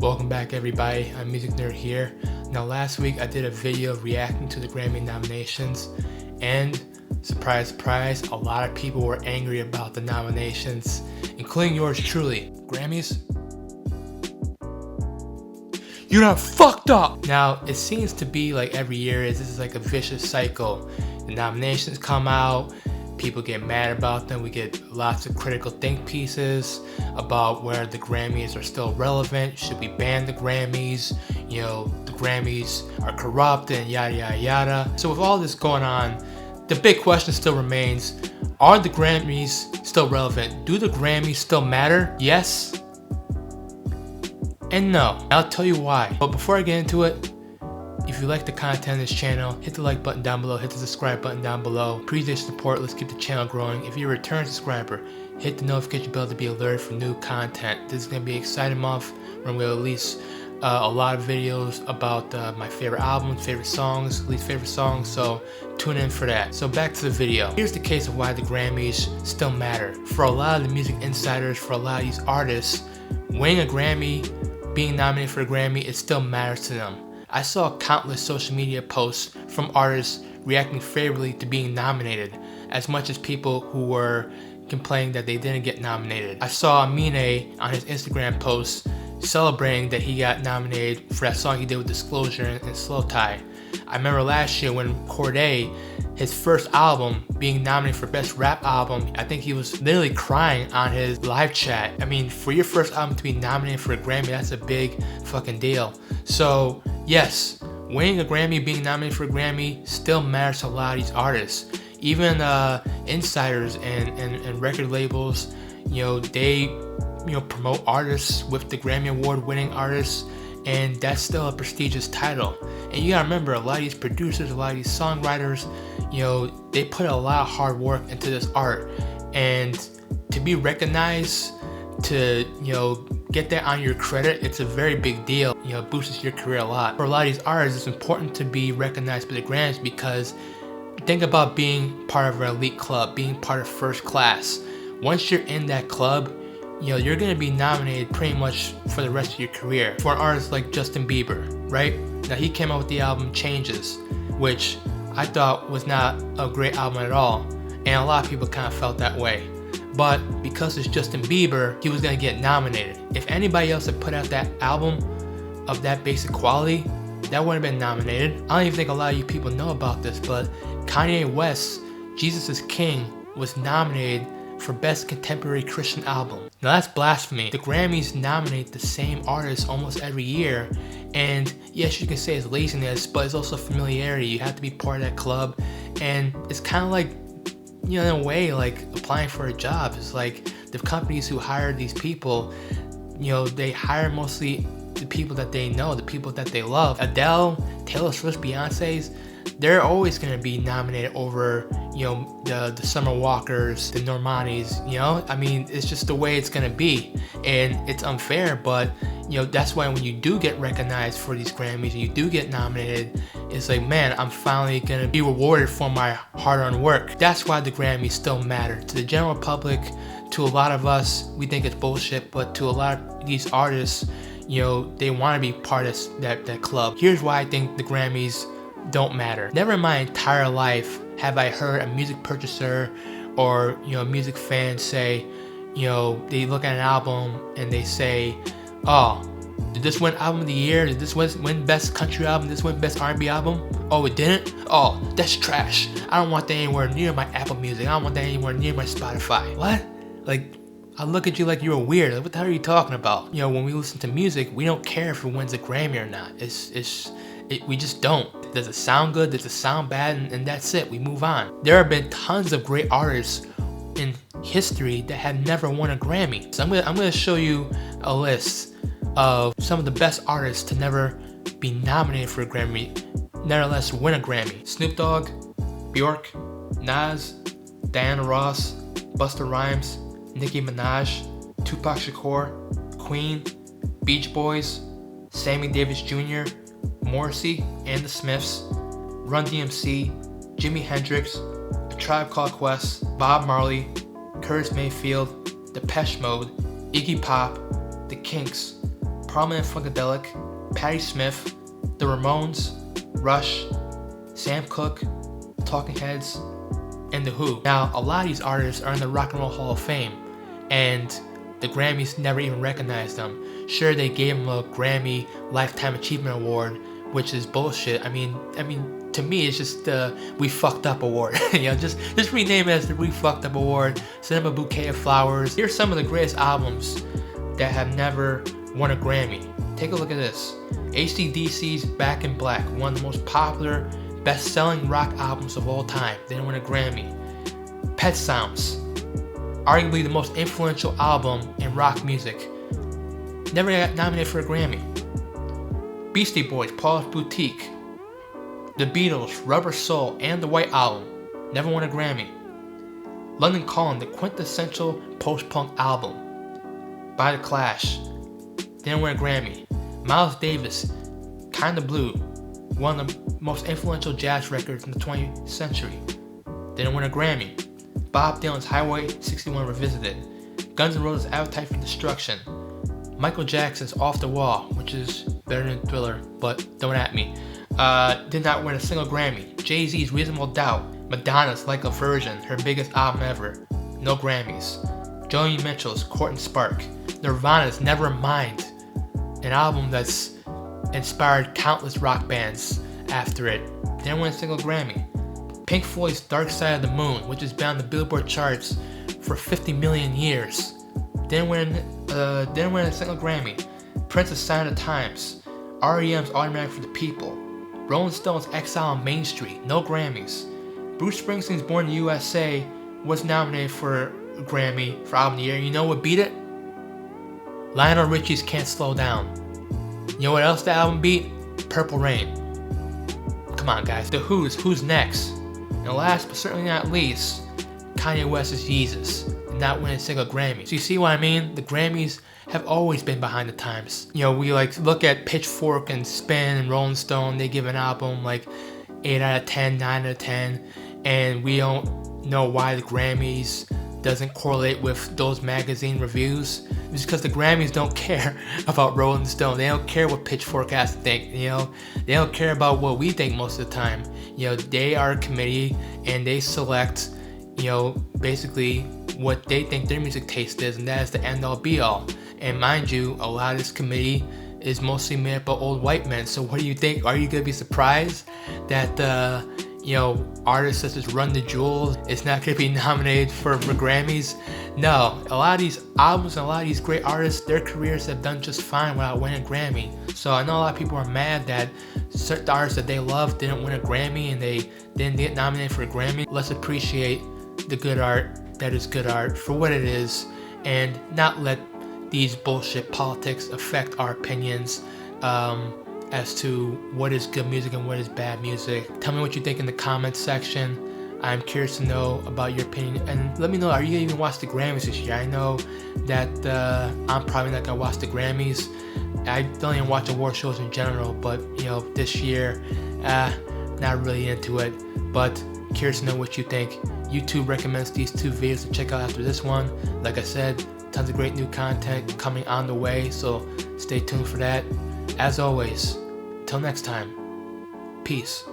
Welcome back everybody, IAmAMusicNerd here. Now last week I did a video reacting to the Grammy nominations and surprise surprise, a lot of people were angry about the nominations, including yours truly. Grammys, you're not fucked up! Now it seems to be like every year this is like a vicious cycle. The nominations come out, people get mad about them, we get lots of critical think pieces about where the Grammys are still relevant, should we ban the Grammys, you know, the Grammys are corrupt and yada yada yada. So with all this going on, the big question still remains, are the Grammys still relevant? Do the Grammys still matter? Yes and no. I'll tell you why. But before I get into it, if you like the content of this channel, hit the like button down below, hit the subscribe button down below. Appreciate your support, let's keep the channel growing. If you're a return subscriber, hit the notification bell to be alerted for new content. This is going to be an exciting month where I'm going to release a lot of videos about my favorite albums, favorite songs, least favorite songs, so tune in for that. So back to the video. Here's the case of why the Grammys still matter. For a lot of the music insiders, for a lot of these artists, winning a Grammy, being nominated for a Grammy, it still matters to them. I saw countless social media posts from artists reacting favorably to being nominated, as much as people who were complaining that they didn't get nominated. I saw Mine on his Instagram post celebrating that he got nominated for that song he did with Disclosure and Slow Tie. I remember last year when Cordae, his first album, being nominated for Best Rap Album, I think he was literally crying on his live chat. I mean, for your first album to be nominated for a Grammy, that's a big fucking deal. So yes, winning a Grammy, being nominated for a Grammy still matters to a lot of these artists. Even insiders and record labels, you know, they promote artists with the Grammy Award winning artists, and that's still a prestigious title. And you gotta remember, a lot of these producers, a lot of these songwriters, you know, they put a lot of hard work into this art, and to be recognized, to, you know, get that on your credit, it's a very big deal. You know, it boosts your career a lot. For a lot of these artists, it's important to be recognized by the Grammys, because think about being part of an elite club, being part of first class. Once you're in that club, you know, you're gonna be nominated pretty much for the rest of your career. For an artist like Justin Bieber, right? Now he came out with the album Changes, which I thought was not a great album at all, and a lot of people kind of felt that way. But because it's Justin Bieber, he was gonna get nominated. If anybody else had put out that album of that basic quality, that wouldn't have been nominated. I don't even think a lot of you people know about this, but Kanye West's Jesus is King was nominated for Best Contemporary Christian Album. Now that's blasphemy. The Grammys nominate the same artists almost every year, and yes, you can say it's laziness, but it's also familiarity. You have to be part of that club, and it's kind of like, you know, in a way, like applying for a job. It's like the companies who hire these people, you know, they hire mostly the people that they know, the people that they love. Adele, Taylor Swift, Beyonce's, they're always going to be nominated over, you know, the Summer Walkers, the Normandies, you know? I mean, it's just the way it's going to be, and it's unfair, but, you know, that's why when you do get recognized for these Grammys and you do get nominated, it's like, man, I'm finally going to be rewarded for my hard-earned work. That's why the Grammys still matter. To the general public, to a lot of us, we think it's bullshit, but to a lot of these artists, you know, they want to be part of that club. Here's why I think the Grammys don't matter. Never in my entire life have I heard a music purchaser or, you know, a music fan say, you know, they look at an album and they say, oh, did this win album of the year? Did this win best country album? Did this win best R&B album? Oh, it didn't? Oh, that's trash. I don't want that anywhere near my Apple Music. I don't want that anywhere near my Spotify. What? Like, I look at you like you're weird. Like, what the hell are you talking about? You know, when we listen to music, we don't care if it wins a Grammy or not. We just don't. Does it sound good? Does it sound bad? And that's it. We move on. There have been tons of great artists in history that have never won a Grammy. So I'm gonna show you a list of some of the best artists to never be nominated for a Grammy, nevertheless win a Grammy. Snoop Dogg, Bjork, Nas, Diana Ross, Busta Rhymes, Nicki Minaj, Tupac Shakur, Queen, Beach Boys, Sammy Davis Jr., Morrissey and the Smiths, Run DMC, Jimi Hendrix, A Tribe Called Quest, Bob Marley, Curtis Mayfield, Depeche Mode, Iggy Pop, The Kinks, Prominent Funkadelic, Patti Smith, The Ramones, Rush, Sam Cooke, Talking Heads, and The Who. Now, a lot of these artists are in the Rock and Roll Hall of Fame, and the Grammys never even recognized them. Sure, they gave them a Grammy Lifetime Achievement Award, which is bullshit. I mean, to me, it's just the We Fucked Up Award. Just rename it as the We Fucked Up Award. Send them a bouquet of flowers. Here's some of the greatest albums that have never won a Grammy. Take a look at this. AC/DC's Back in Black, one of the most popular, best-selling rock albums of all time. They didn't win a Grammy. Pet Sounds, arguably the most influential album in rock music, never got nominated for a Grammy. Beastie Boys, Paul's Boutique, The Beatles, Rubber Soul, and The White Album, never won a Grammy. London Calling, the quintessential post-punk album by The Clash, didn't win a Grammy. Miles Davis, Kinda Blue, one of the most influential jazz records in the 20th century, didn't win a Grammy. Bob Dylan's Highway 61 Revisited, Guns N' Roses' Appetite for Destruction, Michael Jackson's Off the Wall, which is better than Thriller, but don't at me, did not win a single Grammy. Jay-Z's Reasonable Doubt, Madonna's Like a Virgin, her biggest album ever, no Grammys. Joni Mitchell's Court and Spark, Nirvana's Nevermind, an album that's inspired countless rock bands after it, didn't win a single Grammy. Pink Floyd's Dark Side of the Moon, which has been on the Billboard charts for 50 million years, didn't win a single Grammy. Prince's Sign of the Times, R.E.M's Automatic for the People, Rolling Stone's Exile on Main Street, no Grammys. Bruce Springsteen's Born in the USA was nominated for a Grammy for Album of the Year. You know what beat it? Lionel Richie's Can't Slow Down. You know what else the album beat? Purple Rain. Come on, guys. The Who's next? And last but certainly not least, Kanye West's Yeezus did not win a single Grammy. So you see what I mean? The Grammys have always been behind the times. We look at Pitchfork and Spin and Rolling Stone. They give an album like 8 out of 10, 9 out of 10, and we don't know why the Grammys doesn't correlate with those magazine reviews. It's because the Grammys don't care about Rolling Stone. They don't care what Pitchfork has to think. They don't care about what we think most of the time. They are a committee and they select, basically what they think their music taste is, and that is the end all be all. And mind you, a lot of this committee is mostly made up of old white men. So what do you think? Are you gonna be surprised that artists such as Run the Jewels is not gonna be nominated for Grammys? No, a lot of these albums and a lot of these great artists, their careers have done just fine without winning a Grammy. So I know a lot of people are mad that certain artists that they love didn't win a Grammy and they didn't get nominated for a Grammy. Let's appreciate the good art that is good art for what it is, and not let these bullshit politics affect our opinions as to what is good music and what is bad music. Tell me what you think in the comments section. I'm curious to know about your opinion, and let me know, are you gonna even watch the Grammys this year? I know that I'm probably not gonna watch the Grammys. I don't even watch award shows in general, but this year, not really into it, but curious to know what you think. YouTube recommends these two videos to check out after this one. Like I said, tons of great new content coming on the way, so stay tuned for that. As always, until next time, peace.